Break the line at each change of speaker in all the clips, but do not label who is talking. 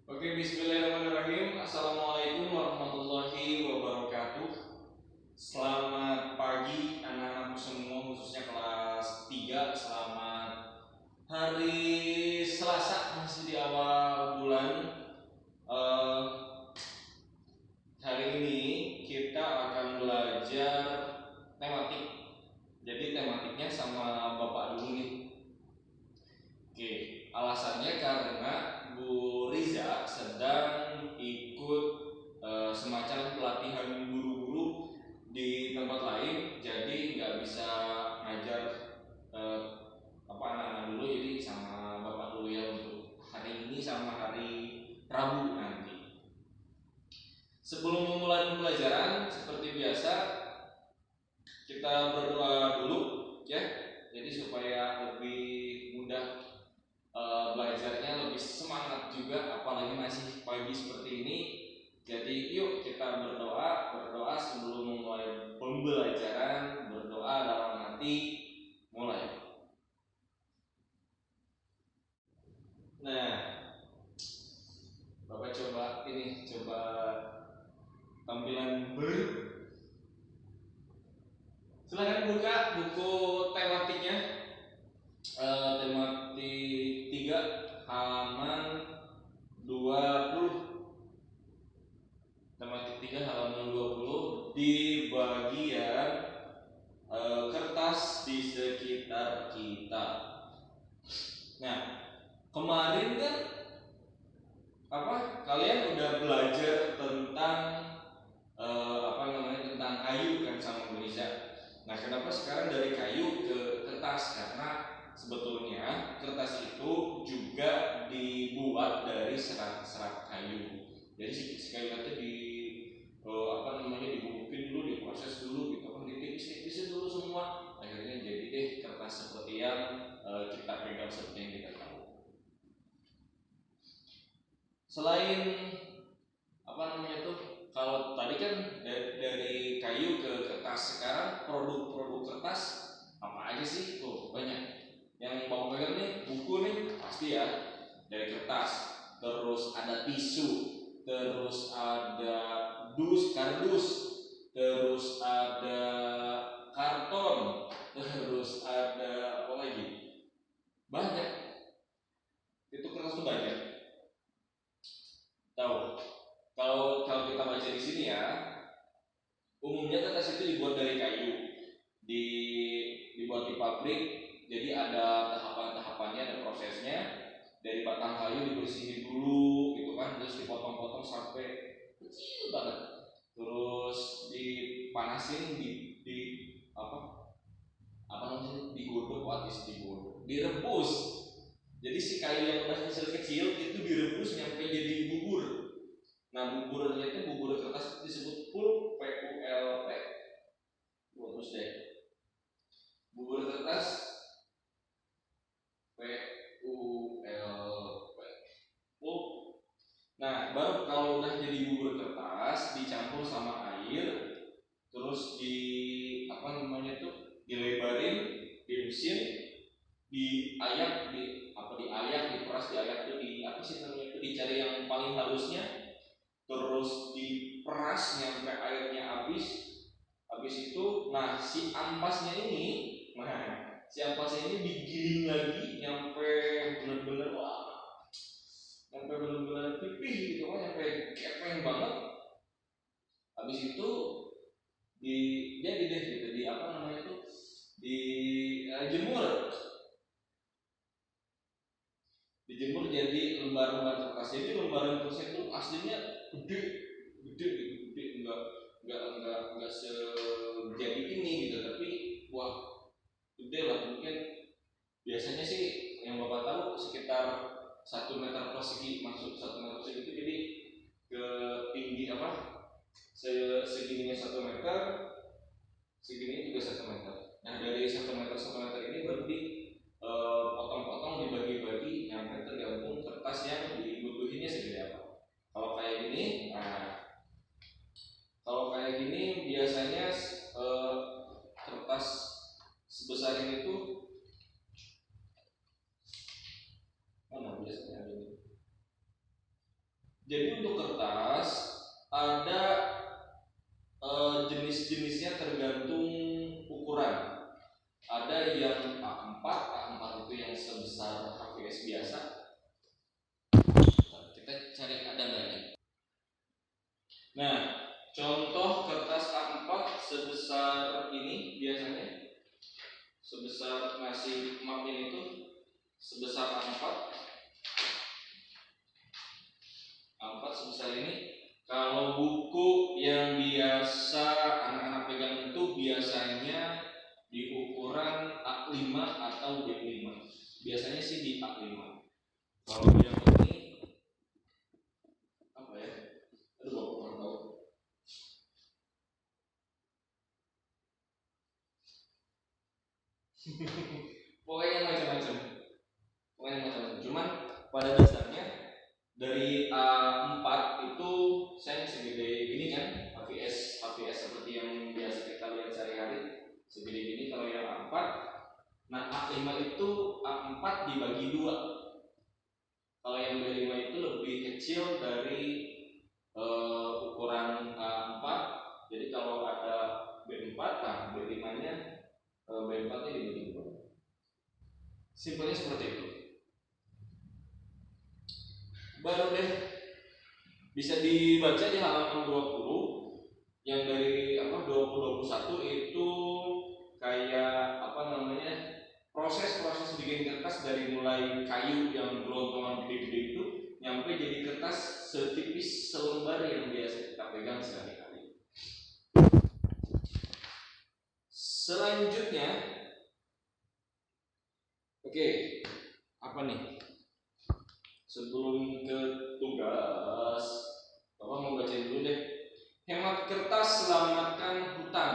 Oke, bismillahirrahmanirrahim. Assalamualaikum warahmatullahi wabarakatuh. Selamat pagi anak-anakku semua, khususnya kelas 3. Selamat hari Selasa, masih di awal bulan. Eh, Hari ini kita akan belajar tematik. Jadi tematiknya sama Bapak dulu nih. Oke, alasannya karena Bu Riza sedang ikut semacam pelatihan guru-guru di tempat lain, jadi nggak bisa ngajar eh, anak-anak dulu, jadi sama Bapak dulu ya untuk hari ini sama hari Rabu nanti. Sebelum memulai pembelajaran, seperti biasa kita berdoa dulu ya, jadi supaya lebih mudah belajarnya, lebih semangat juga, apalagi masih pagi seperti ini. Jadi yuk kita berdoa sebelum memulai pembelajaran, berdoa dalam hati, mulai. Nah, Bapak coba tampilan baru. Silahkan buka buku tematiknya, tematik 3 halaman 20. Tematik 3 halaman 20 di bagian kertas di sekitar kita. Nah, kemarin kan kalian udah belajar tentang tentang kayu kan sama Bu Riza. Nah, kenapa sekarang dari kayu ke kertas? Karena sebetulnya kertas itu juga dibuat dari serat-serat kayu. Jadi si kayu itu dibungkusin dulu, diproses dulu gitu kan, ditipis-tipisin dulu semua. Akhirnya jadi deh kertas seperti yang kita pegang, seperti yang kita tahu. Selain kalau tadi kan dari kayu ke kertas, sekarang produk-produk kertas apa aja sih? Tuh banyak. Yang bawa pegang nih buku nih pasti ya dari kertas. Terus ada tisu, terus ada kardus, terus ada karton, terus ada apa lagi? Banyak. Itu kertas tuh banyak. Tahu? Kalau kita baca di sini ya, umumnya kertas itu dibuat dari kayu, dibuat di pabrik. Jadi ada tahapan-tahapannya, ada prosesnya. Dari batang kayu dibersihin dulu gitu kan, terus dipotong-potong sampai kecil banget, terus dipanasin, di apa digodok, direbus. Jadi si kayu yang udah kecil-kecil itu direbus sampai jadi bubur. Nah, buburnya itu bubur kertas disebut pulp, PULP. Terus deh, bubur kertas PULP, pulp. Nah, baru kalau udah jadi bubur kertas dicampur sama air, terus dilebarin di mesin, diperas, diayak tuh, dicari yang paling halusnya, terus diperas nyampe airnya habis itu. Nah, si ampasnya ini digiling lagi nyampe bener-bener pipih gitu kan, nyampe kepeng banget. Habis itu jadi deh gitu, dijemur jadi lembar-lembar kertas. Jadi lembaran kertas itu aslinya gede gede gitu, gede, enggak sejadi ini gitu, tapi wah, gede lah. Mungkin biasanya sih yang Bapak tahu sekitar 1 meter persegi, maksud 1 meter persegi itu jadi ke tinggi segininya 1 meter, segini juga 1 meter. Nah, dari 1 meter ini baru potong-potong, dibagi-bagi, yang tergantung kertas yang dibutuhinnya segede apa. Kalau kayak gini biasanya kertas sebesar ini tuh mana biasanya ini Jadi untuk kertas ada jenis-jenisnya tergantung ukuran. Ada yang A4, A4 itu yang sebesar HVS biasa. Kita cari ada nggak nih? Nah, contoh kertas A4 sebesar ini biasanya, sebesar ngasih map ini tuh sebesar A4 sebesar ini. Kalau buku yang biasa anak-anak pegang itu biasanya di ukuran A5 atau B5. Biasanya sih di A5. Kalau yang ini apa ya? Aduh, bapak kurang tahu. Pokoknya macam-macam. Cuman pada dasarnya dari A4 itu saya segede gini kan, HVS seperti yang biasa kita lihat sehari-hari, segede gini kalau yang A4. Nah, A5 itu A4 dibagi 2. Kalau yang B5 itu lebih kecil dari ukuran A4. Jadi kalau ada B4, nah B5-nya B4-nya dibagi 2. Simpelnya seperti itu. Baru deh bisa dibaca di halaman 20 yang dari 2021 itu kayak proses bikin kertas dari mulai kayu yang gelontongan gede-gede itu nyampe jadi kertas setipis selembar yang biasa kita pegang sehari-hari. Selanjutnya, oke, apa nih? Sebelum ke tugas, Bapak mau bacain dulu deh. Hemat kertas, selamatkan hutan.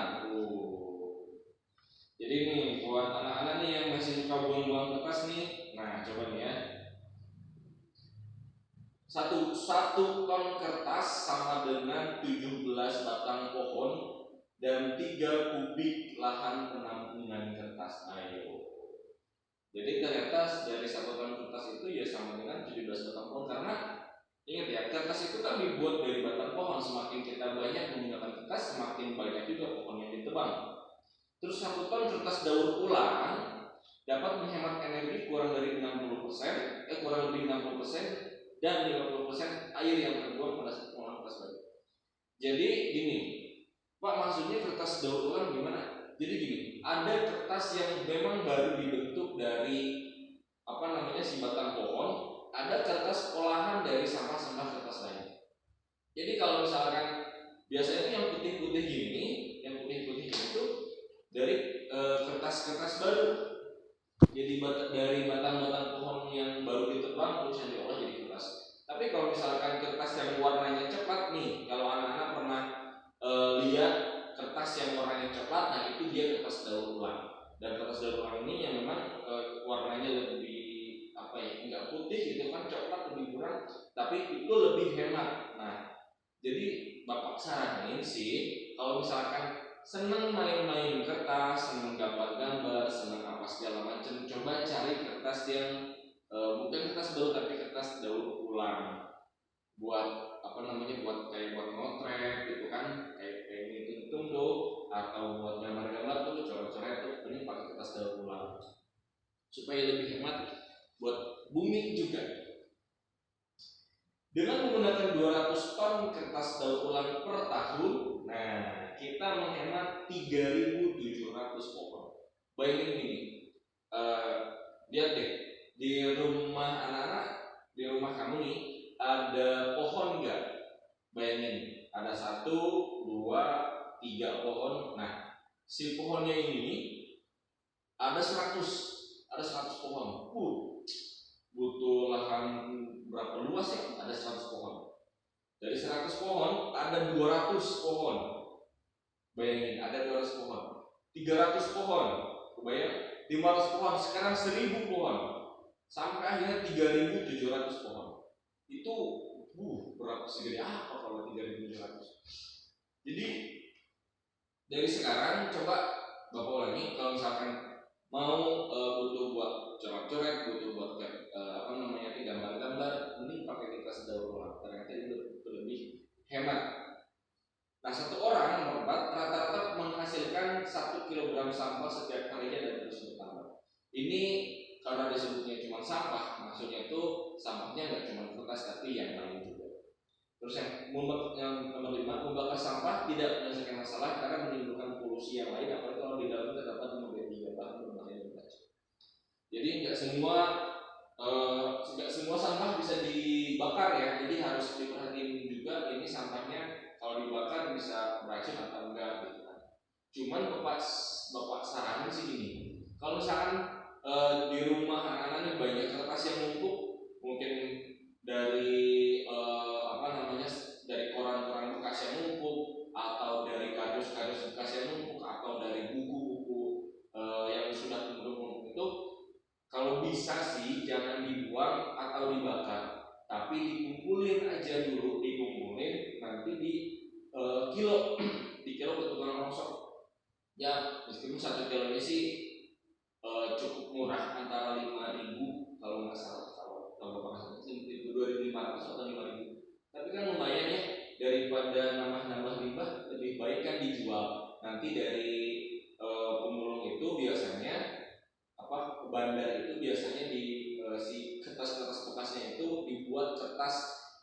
Jadi nih buat anak-anak nih yang masih suka buang-buang kertas nih, nah coba nih ya. Satu ton kertas sama dengan 17 batang pohon dan 3 kubik lahan penampungan kertas. Ayo. Jadi ternyata dari 1 ton kertas itu ya sama dengan 17 batang pohon, karena ingat ya, kertas itu kan dibuat dari batang pohon. Semakin kita banyak menggunakan kertas, semakin banyak juga pohon yang ditebang. Terus 1 ton kertas daur ulang dapat menghemat energi kurang dari 60%, kurang lebih 60%, dan 50% air yang terbuang pada saat pengolahan kertas baru. Jadi gini, Pak, maksudnya kertas daur ulang gimana? Jadi gini, ada kertas yang memang baru dibentuk dari si batang pohon, ada kertas olahan dari sampah-sampah kertas lain. Jadi kalau misalkan biasanya itu yang putih-putih gini, itu dari kertas-kertas baru. Jadi dari batang-batang pohon yang baru ditebang terus yang diolah jadi kertas. Tapi kalau misalkan kertas yang warnanya coklat nih, kalau anak-anak pernah lihat kertas yang warnanya coklat, nah itu dia kertas daur ulang. Dan kertas daur ulang ini yang memang warnanya lebih enggak putih gitu kan, coklat lebih kurang, tapi itu lebih hemat. Nah, jadi Bapak saranin sih kalau misalkan seneng main-main kertas, seneng gambar-gambar, seneng apa segala macam, coba cari kertas yang bukan kertas baru tapi kertas daur ulang. Buat buat motret gitu kan, kayak ini tuh, atau buat gambar-gambar tuh, coret-coret tuh, ini pakai kertas daur ulang supaya lebih hemat buat bumi juga. Dengan menggunakan 200 ton kertas daur ulang per tahun, nah kita menghemat 3.700 pohon. Bayangin gini, lihat deh, di rumah anak-anak, di rumah kamu nih, ada pohon nggak? Bayangin, ada 1, 2, 3 pohon. Nah, si pohonnya ini ada 100 pohon. Butuh lahan berapa luas ya? Ada 100 pohon. Dari 100 pohon ada 200 pohon. Bayangin, ada 200 pohon. 300 pohon. Kebayang? 500 pohon, sekarang 1000 pohon. Sampai akhirnya 3.700 pohon. Itu berapa segede apa kalau 3.700? Jadi dari sekarang coba Bapak ulangi, kalau misalkan mau butuh buat coret-coret, butuh buat gambar-gambar, mending pakai kertas daur ulang. Ternyata ini setiap harinya dan terus bertambah. Ini karena disebutnya cuma sampah, maksudnya itu sampahnya nggak cuma kertas tapi yang lain juga. Terus yang nomor 5, membakar sampah tidak menyelesaikan masalah karena menimbulkan polusi yang lain, apalagi kalau di dalamnya terdapat nomor 3 bahan berbahaya dan beracun. Jadi nggak semua sampah bisa dibakar ya, jadi harus diperhatiin juga ini sampahnya kalau dibakar bisa beracun atau enggak gitu kan. Cuman bapak saranin sih gini, kalau misalkan di rumah anak-anak banyak kertas yang numpuk, mungkin dari dari koran-koran bekas yang numpuk, atau dari kardus-kardus bekas yang numpuk, atau dari buku-buku yang sudah numpuk itu, kalau bisa sih jangan dibuang atau dibakar, tapi dikumpulin aja dulu, nanti di kilo di kilo ke tukang rongsok ya, meskipun 1 kilo ini sih cukup murah, antara 5.000 kalau nggak salah, kalau Bapak 2.500 atau 5.000, tapi kan lumayan ya, daripada nambah-nambah limbah, lebih baik kan dijual. Nanti dari pemulung itu biasanya bandar itu biasanya di si kertas-kertas bekasnya itu dibuat kertas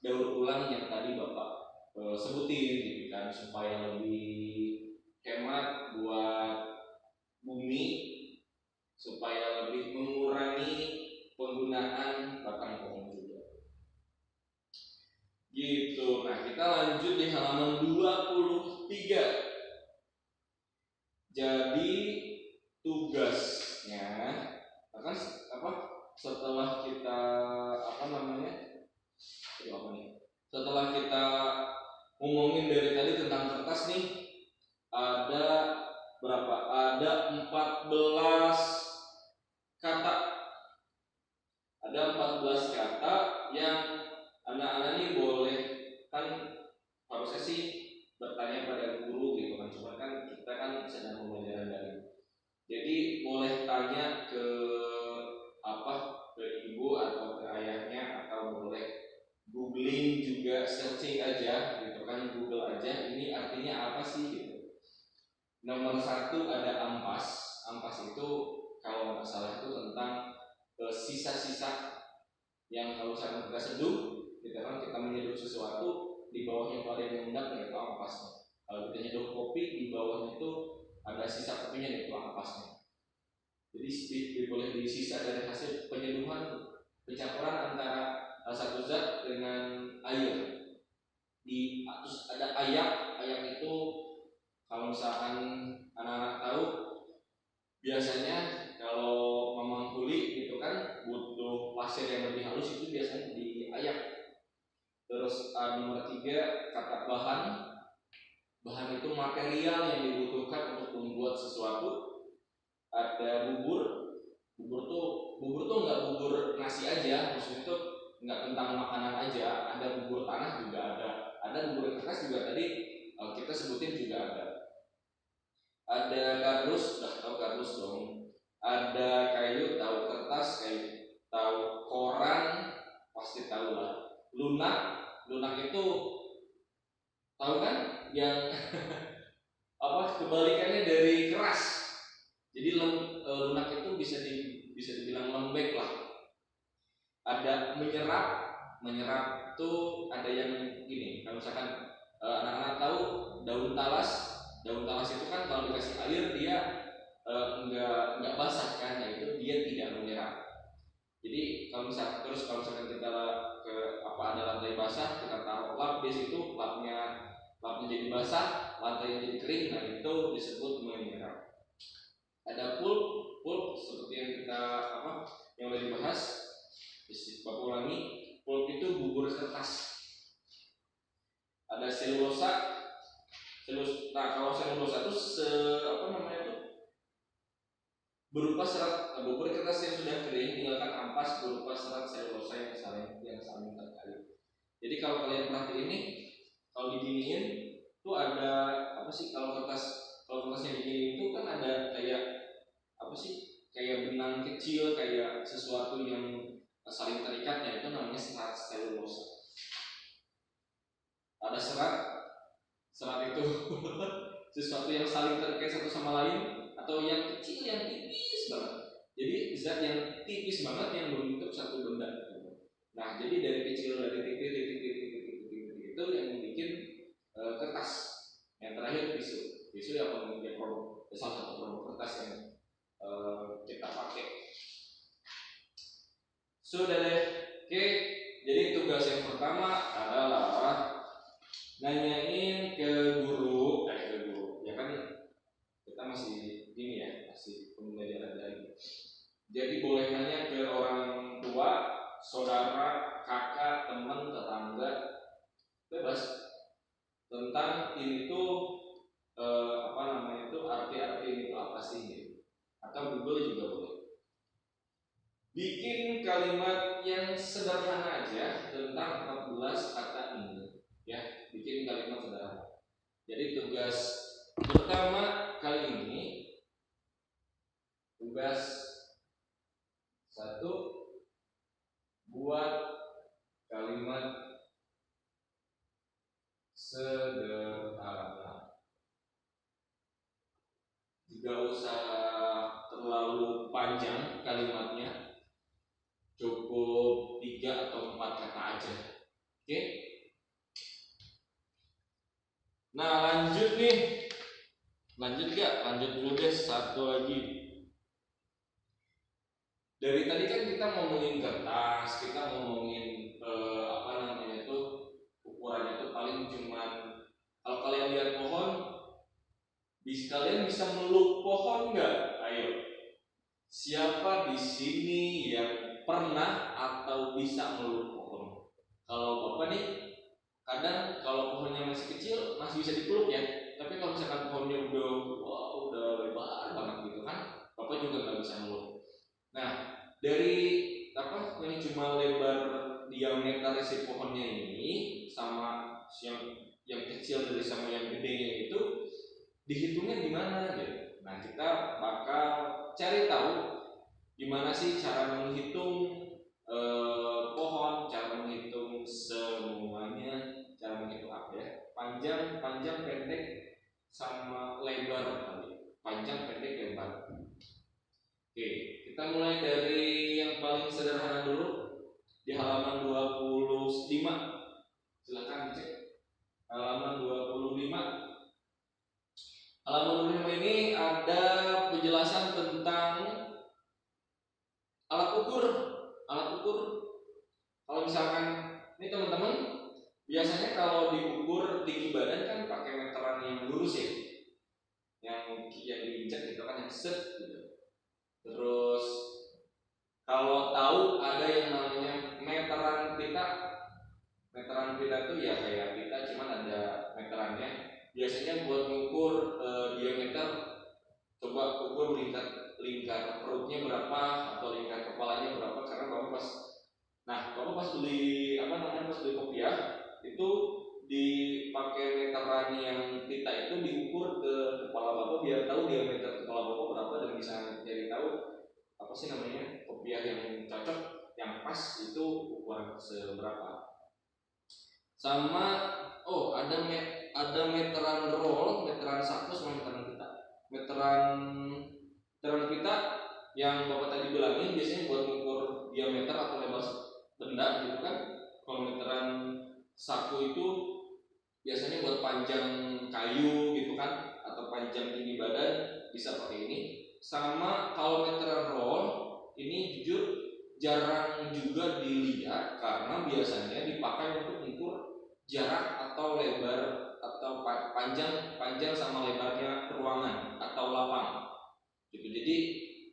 daur ulang yang tadi Bapak sebutin gitu kan, supaya lebih hemat buat bumi, supaya lebih mengurangi penggunaan batang pohon juga. Gitu. Nah, kita lanjut di halaman 23. Jadi tugasnya akan setelah kita setelah kita ngomongin dari tadi tentang kertas nih, ada berapa? Ada 14 kata. Ada 14 kata yang anak-anak ini boleh, kan harusnya sih bertanya pada guru gitu kan, cuma kan kita kan sedang pembelajaran daring. Jadi boleh tanya ke ibu atau ke ayahnya, atau boleh googling juga, searching aja gitu kan, Google aja ini artinya apa sih gitu. Nomor 1 ada ampas. Ampas itu kalau nggak salah itu tentang sisa-sisa yang kalau misalkan kita seduh, gitu kan, kita menyeduh sesuatu, di bawahnya itu ada yang mengendap, yaitu ampasnya. Kalau kita nyeduh kopi, di bawahnya itu ada sisa kopinya, yaitu ampasnya. Jadi boleh disisa dari hasil penyeduhan, pencampuran antara satu zat dengan air. Terus ada ayak. Ayak itu kalau misalkan anak-anak tahu, biasanya kalau memang kulit gitu kan butuh pasir yang lebih halus, itu biasanya diayak. Terus nomor 3 kata bahan. Bahan itu material yang dibutuhkan untuk membuat sesuatu. Ada bubur. Bubur tuh nggak bubur nasi aja, maksudnya itu nggak tentang makanan aja. Ada bubur tanah juga ada bubur kertas juga tadi kita sebutin juga ada. Ada kardus, udah tahu kardus dong. Ada kayu, tahu kertas, kayu, tahu koran, pasti tahu lah. Lunak itu tahu kan, yang kebalikannya dari keras. Jadi lunak itu bisa dibilang lembek lah. Ada menyerap itu ada yang gini, kalau misalkan anak-anak tahu daun talas itu kan kalau dikasih air dia enggak basah kan, nah itu dia tidak menyerap. Jadi kalau misalkan kita ada lantai basah, kita taruh lap di situ, lapnya jadi basah, lantai jadi kering, nah itu disebut menyerap. Ada pulp seperti yang kita yang udah dibahas, Bapak ulangi, pulp itu bubur kertas. Ada selulosa. Nah, kalau selulosa itu berupa serat bubur kertas yang sudah kering, tinggalkan ampas berupa serat selulosa yang saling terkait. Jadi kalau kalian perhatiin ini, kalau diginiin tuh ada kalau kertasnya diginiin itu kan ada kayak benang kecil, kayak sesuatu yang saling terikatnya, itu namanya serat selulosa. Ada serat itu sesuatu yang saling terkait satu sama lain, atau yang kecil yang tipis banget. Jadi zat yang tipis banget yang membentuk satu benda. Nah, jadi dari kecil, dari titik itu yang membuat kertas. Yang terakhir tisu. Tisu yang menjadi salah satu produk kertas yang kita pakai. Sudah deh. Oke, jadi tugas yang pertama adalah nanyain ke guru, ya kan kita masih ini ya, masih pembelajaran dari. Jadi boleh nanya ke orang tua, saudara, kakak, teman, tetangga, bebas tentang ini tuh arti-arti ini tuh apa sih gitu. Atau Google juga boleh. Bikin kalimat yang sederhana aja tentang 14 kata ini, ya, bikin kalimat sederhana. Jadi tugas pertama kali ini, tugas 1, buat kalimat sederhana. Tidak usah terlalu panjang kalimatnya. Cukup 3 atau 4 kata aja. Oke? Nah, lanjut nih. Lanjut gak? Lanjut dulu deh, satu lagi. Dari tadi kan kita ngomongin kertas, kita ngomongin ukurannya itu paling cuman, kalau kalian lihat pohon, kalian bisa meluk pohon nggak? Ayo. Siapa di sini yang pernah atau bisa meluk pohon? Kalau Bapak nih, kadang kalau pohonnya masih kecil masih bisa dipeluk ya. Tapi kalau misalkan pohonnya udah lebar banget gitu kan, Bapak juga nggak bisa meluk. Nah, dari ini cuma lebar diameter si pohonnya ini sama yang kecil dari sama yang gedenya itu dihitungnya gimana gitu. Nah, kita bakal cari tahu gimana sih cara menghitung pohon, cara menghitung semuanya, cara menghitung apa ya? Panjang, pendek, sama lebar kali. Panjang, pendek, lebar. Oke, kita mulai dari yang paling sederhana dulu di halaman 25. Silakan cek halaman 25. Halaman 25 ini ada penjelasan tentang alat ukur. Kalau misalkan ini teman-teman, biasanya kalau diukur tinggi badan kan pakai meteran yang lurus ya, yang diinjak gitu kan, yang set gitu. Terus kalau tahu ada yang namanya meteran pita. Meteran pita itu ya kayak pita, cuman ada meterannya. Biasanya buat mengukur diameter, coba ukur lingkar perutnya berapa atau lingkar kepalanya berapa, karena Bapak pas beli pas beli kopiah itu dipakai meteran yang pita itu diukur ke kepala Bapak biar tahu diameter kepala Bapak berapa dan bisa jadi tahu kopiah yang cocok, yang pas itu ukuran seberapa. Sama ada meteran roll, meteran saku sama meteran pita. Meteran pita yang Bapak tadi bilangin biasanya buat mengukur diameter atau lebar benda gitu kan. Kalau meteran saku itu biasanya buat panjang kayu gitu kan, atau panjang tinggi badan, bisa pakai ini. Sama kalau meteran roll ini jujur jarang juga dilihat karena biasanya dipakai untuk mengukur jarak atau lebar atau panjang sama lebarnya ruangan atau lapang gitu. Jadi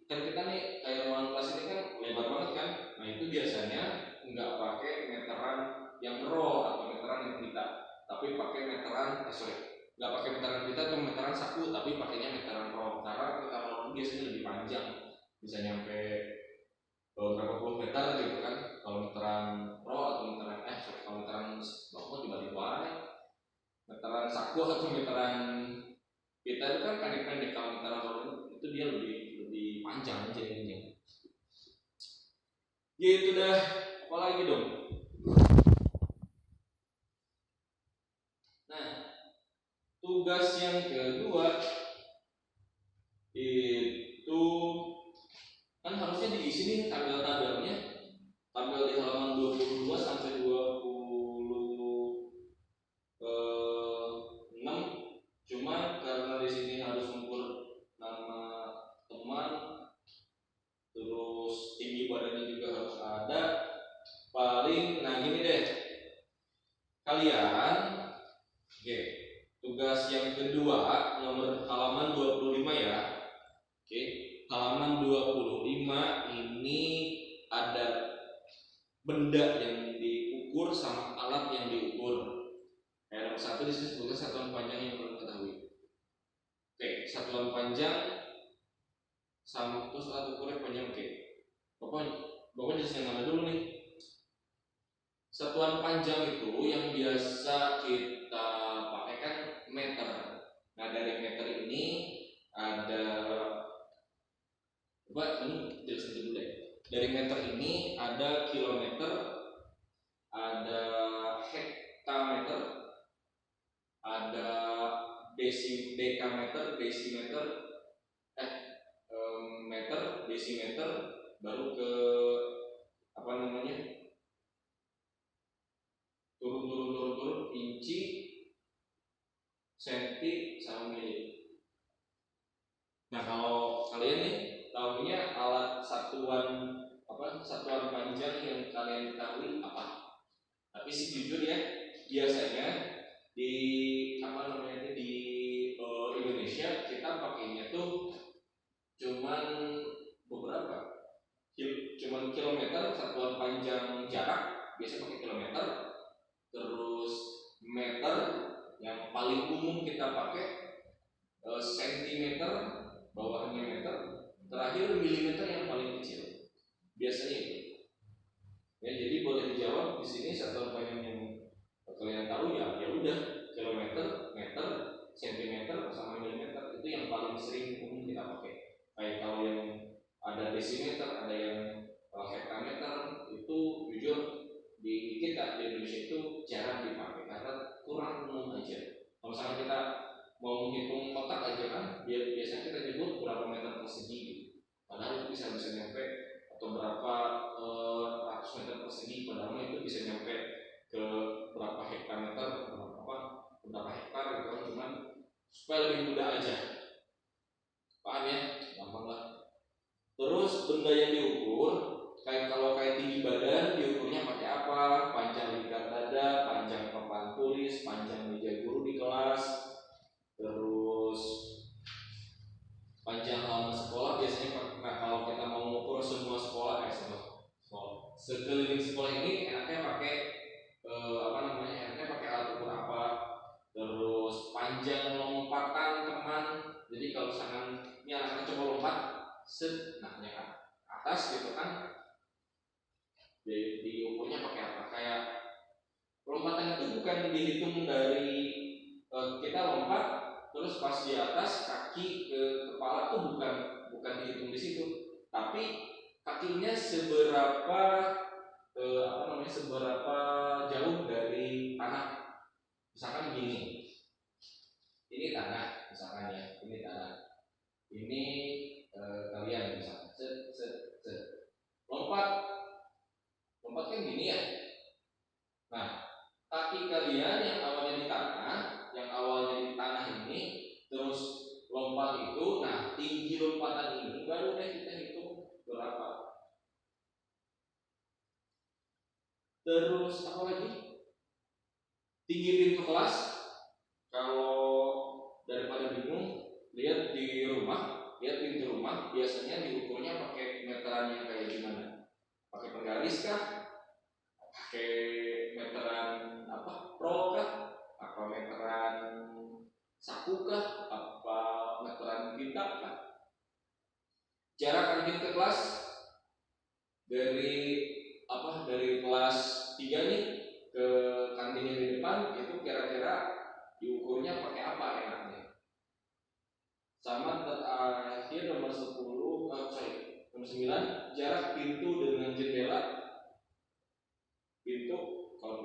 kan kita nih kayak ruangan kelas ini kan lebar banget kan. Nah, itu biasanya nggak pakai meteran yang roll atau meteran yang pita, tapi pakai meteran nggak pakai meteran pita atau meteran saku, tapi pakainya meteran roll karena meteran roll biasanya lebih panjang, bisa nyampe berapa puluh meter gitu kan. Kalau meteran roll atau meteran bapak dibalik warna, meteran saku atau meteran pita itu kan pendek-pendek. Kalau meteran roll itu dia lebih panjang jadinya. Gitu dah. Apalagi dong? Nah, tugas yang kedua kalian, oke, tugas yang kedua nomor halaman 25 ya. Oke, halaman 25 ini ada benda yang diukur sama alat yang diukur. Kayak nomor 1 disebutkan satuan panjang yang perlu ketahui. Oke, satuan panjang sama terus alat ukurnya panjang. Oke, pokoknya jenis yang mana dulu nih? Satuan panjang itu yang biasa kita pakai kan meter. Nah, dari meter ini ada, coba ini jelasin dulu deh. Dari meter ini ada kilometer, ada hektameter, ada dekameter, desimeter, meter, desimeter, baru ke apa namanya? turun inci, senti, sama mili. Nah, kalau kalian nih tahunya alat satuan panjang yang kalian ketahui apa? Tapi sih jujur ya, biasanya di Indonesia kita pakainya tuh cuman beberapa, cuman kilometer satuan panjang jarak, biasa pakai kilometer. Terus meter yang paling umum kita pakai, sentimeter, bawahnya meter, terakhir milimeter yang paling kecil. Biasanya itu. Ya, jadi boleh dijawab di sini satuan panjang yang kalian tahu ya udah kilometer, meter, sentimeter sama milimeter, itu yang paling sering umum kita pakai. Kayak kalau yang ada desimeter, ada yang hektameter, itu jujur di kita di Indonesia itu jarang dipakai karena kurang umum aja. Kalau misalnya kita mau menghitung kotak aja kan, biasanya kita nyebut berapa meter persegi, padahal itu bisa nyampe atau berapa ratus meter persegi, padahal itu bisa nyampe ke berapa hektameter, berapa hektar gitu kan, cuman supaya lebih mudah aja. Paham ya? Gampang lah. Terus benda yang diukur, kalau tinggi badan diukurnya pakai apa? Panjang lingkar dada, panjang papan tulis, panjang meja guru di kelas, terus panjang halaman sekolah biasanya. Nah, kalau kita mau mengukur semua sekolah, sekeliling sekolah ini enaknya pakai enaknya pakai alat ukur apa? Terus panjang lompatan teman. Jadi kalau misalkan ini anak-anak coba lompat, nah kan atas gitu kan, diukurnya pakai apa? Kayak lompatan itu bukan dihitung dari kita lompat terus pas di atas kaki ke kepala tuh bukan dihitung di situ, tapi kakinya seberapa seberapa jauh dari tanah. Misalkan gini, ini tanah misalkan ya, ini tanah, ini kalian misalkan lompat kan gini ya. Nah, kaki kalian yang awalnya di tanah ini terus lompat itu, nah tinggi lompatan ini baru deh kita hitung berapa. Terus apa lagi? Tinggi pintu kelas. Kalau daripada bingung, lihat pintu rumah biasanya diukurnya pakai meteran yang kayak gimana? Pakai penggaris kah? Pakai meteran pro kah? Apa meteran saku kah? Apa meteran bintang kah? Jarak kantin ke kelas dari kelas 3 nih ke kantin yang di depan itu kira-kira diukurnya pakai apa enaknya? Sama terakhir nomor 9, jarak pintu dengan jendela. Kalau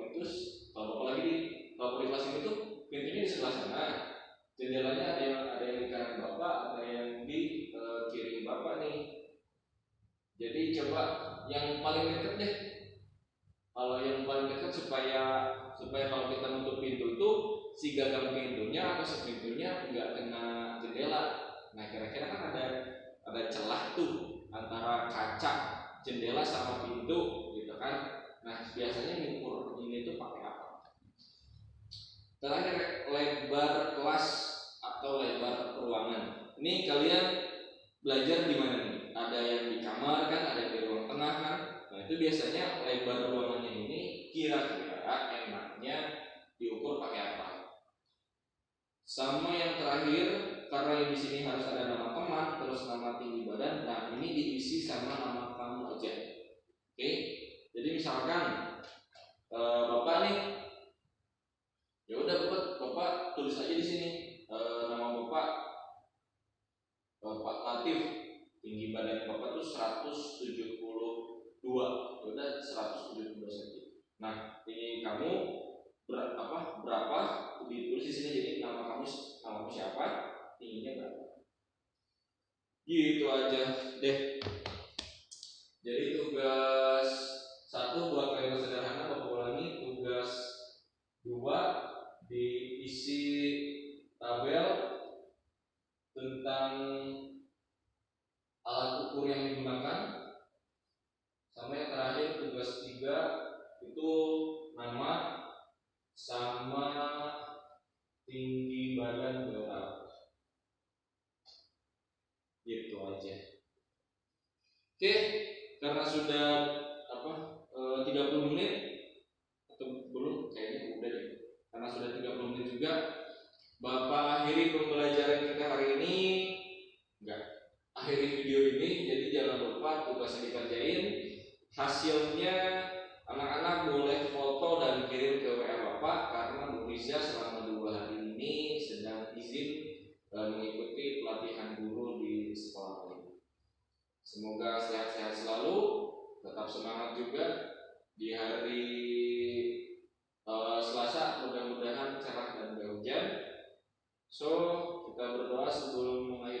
di kelas ini tuh pintunya di sebelah sana, jendelanya ada yang di kanan bapak, ada yang di kiri bapak nih. Jadi coba yang paling dekat deh. Kalau yang paling dekat supaya kalau kita nutup pintu itu si gagang pintunya atau sepintunya nggak kena jendela. Nah, kira-kira kan ada celah tuh antara kaca jendela sama pintu gitu kan. Nah, biasanya ngukur ini tuh pakai apa? Terakhir, lebar kelas atau lebar ruangan. Ini kalian belajar di mana nih? Ada yang di kamar kan, ada yang di ruang tengah kan. Nah itu biasanya lebar ruangannya ini kira-kira enaknya diukur pakai apa? Sama yang terakhir, karena di sini harus ada nama teman, terus nama tinggi badan. Nah ini diisi sama nama kamu aja. Oke, jadi misalkan bapak nih, ya udah bapak tulis aja di sini nama bapak, Pak Latif, tinggi badan bapak tuh 172, udah 172 cm. Nah tinggi kamu berapa ditulis di sini, jadi namamu siapa, tingginya berapa, gitu aja deh. Jadi tugas 1 buat kalian sederhana, bapak ulangi. Tugas 2 diisi tabel tentang alat ukur yang digunakan. Sama yang terakhir tugas 3 itu nama sama tinggi badan berapa, gitu aja. Oke, karena sudah 30 menit atau belum, kayaknya udah deh. Karena sudah 30 menit juga, Bapak akhiri pembelajaran kita hari ini. Enggak, akhiri video ini. Jadi jangan lupa tugasnya dikerjain. Hasilnya anak-anak boleh foto dan kirim ke WA Bapak, karena Bu Riza selama 2 hari ini sedang izin mengikuti pelatihan guru di sekolah lain. Semoga sehat-sehat selalu, tetap semangat juga di hari Selasa, mudah-mudahan cerah dan gak hujan. So, kita berdoa sebelum mengakhiri